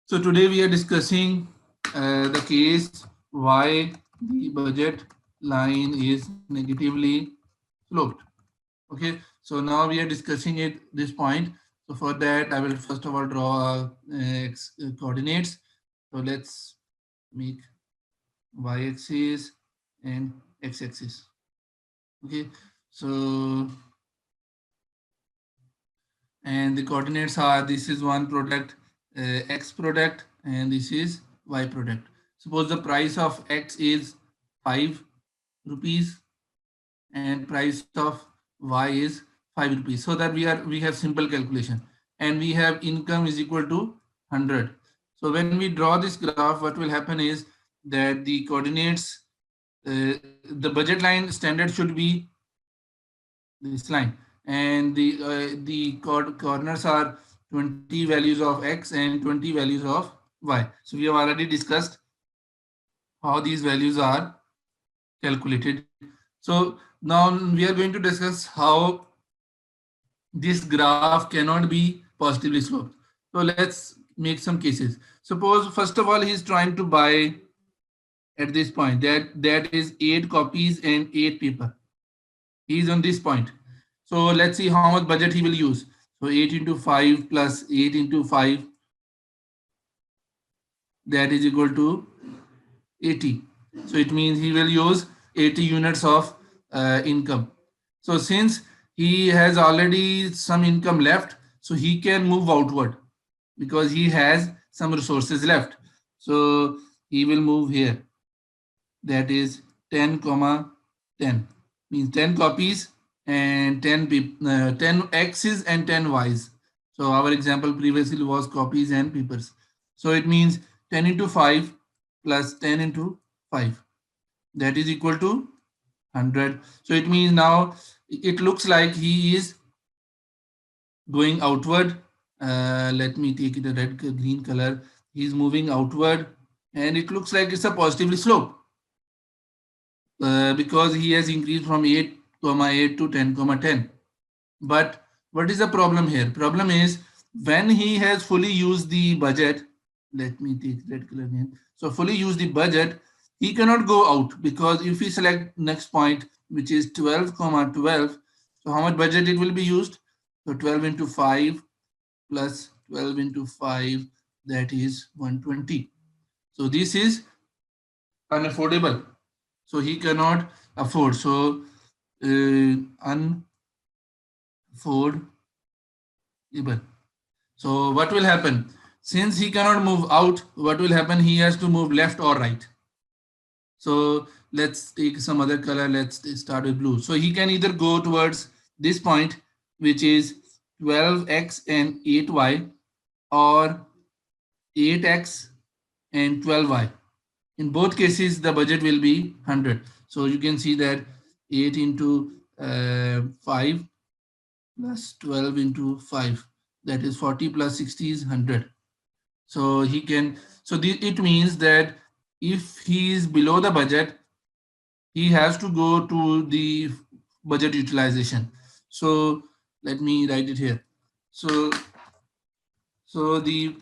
So today we are discussing the case why the budget line is negatively sloped. Okay, so now we are discussing it this point. So for that, I will first of all draw coordinates. So let's make y-axis and x-axis. Okay, so and the coordinates are, this is one product, x product, and this is y product. Suppose the price of x is 5 rupees and price of y is 5 rupees, so that we have simple calculation, and we have income is equal to 100. So when we draw this graph, what will happen is that the coordinates, the budget line standard should be this line, and the corners are 20 values of x and 20 values of y. So we have already discussed how these values are calculated. So now we are going to discuss how this graph cannot be positively sloped. So let's make some cases. Suppose first of all he is trying to buy at this point, that is 8 copies and 8 paper. He is on this point. So let's see how much budget he will use. So 8 into 5 plus 8 into 5, that is equal to 80. So it means he will use 80 units of income. So since he has already some income left, so he can move outward because he has some resources left. So he will move here. That is 10 comma 10, means 10 copies and 10 x's and 10 y's. So our example previously was copies and papers. So it means 10 into 5 plus 10 into 5, that is equal to 100. So it means now it looks like he is going outward. Let me take it a red green color. He is moving outward, and it looks like it's a positively slope. Because he has increased from 8 comma 8 to 10 comma 10. But what is the problem here? Problem is when he has fully used the budget, let me take red color again. So fully use the budget, he cannot go out, because if we select next point, which is 12 comma 12, so how much budget it will be used? So 12 into 5 plus 12 into 5, that is 120. So this is unaffordable. So he cannot afford. So unaffordable. So what will happen? Since he cannot move out, what will happen? He has to move left or right. So let's take some other color. Let's start with blue. So he can either go towards this point, which is 12x and 8y, or 8x and 12y. In both cases, the budget will be 100. So you can see that 8 into 5 plus 12 into 5, that is 40 plus 60 is 100. So he can, so it means that if he is below the budget, he has to go to the budget utilization. So let me write it here. So the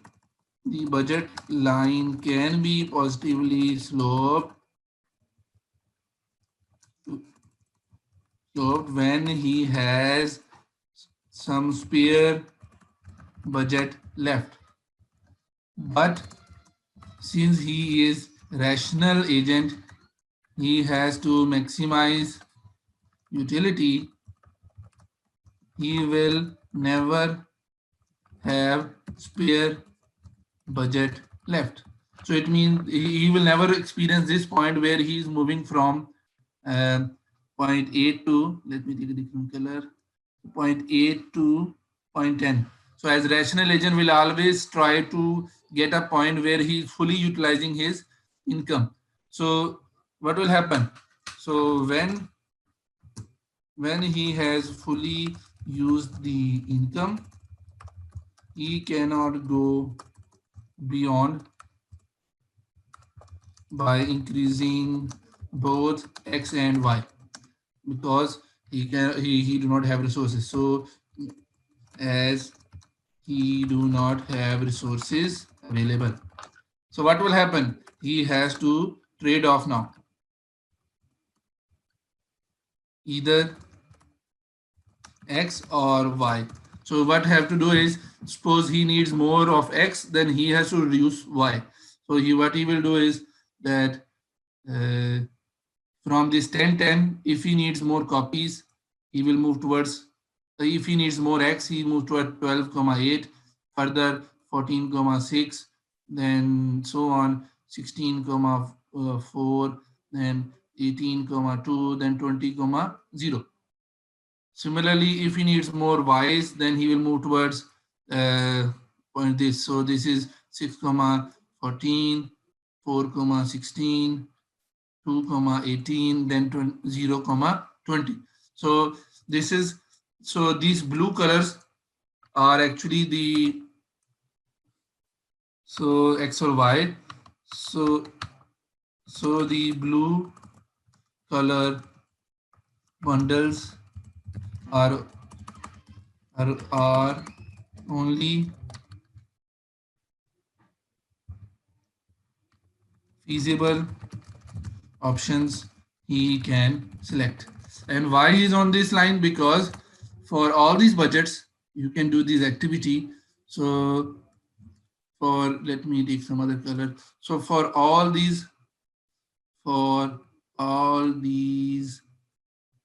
budget line can be positively sloped when he has some spare budget left. But since he is rational agent, he has to maximize utility. He will never have spare budget left. So it means he will never experience this point where he is moving from uh, point 8 to, let me take a different color, point 8 to point 10. So as rational agent will always try to get a point where he is fully utilizing his income. So what will happen? So when he has fully used the income, he cannot go beyond by increasing both x and y, because he do not have resources. So as he do not have resources, available. So what will happen? He has to trade off now. Either X or Y. So what have to do is, suppose he needs more of X, then he has to reduce Y. So what he will do is that uh, from this 1010, if he needs more copies, he will move towards, if he needs more X, he moves toward 12,8, further 14,6, then so on, 16,4, then 18,2, then 20,0. Similarly, if he needs more Ys, then he will move towards point this. So this is 6, 14, 4, 16, 2, 18, then 0, 20. So this is, so these blue colors are actually the, so X or Y. So the blue color bundles are are only feasible options he can select. And why is on this line? Because for all these budgets you can do this activity. So for, let me take some other color. So for all these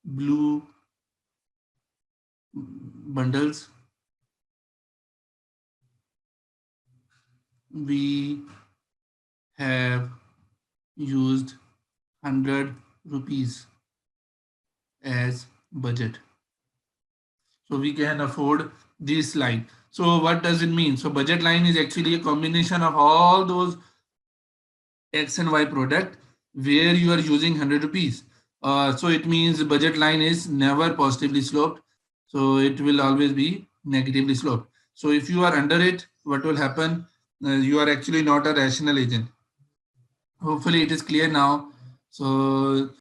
blue bundles, we have used 100 rupees as budget. So we can afford this line. So what does it mean? So budget line is actually a combination of all those X and Y product where you are using 100 rupees. So it means the budget line is never positively sloped. So it will always be negatively sloped. So if you are under it, what will happen? You are actually not a rational agent. Hopefully it is clear now. So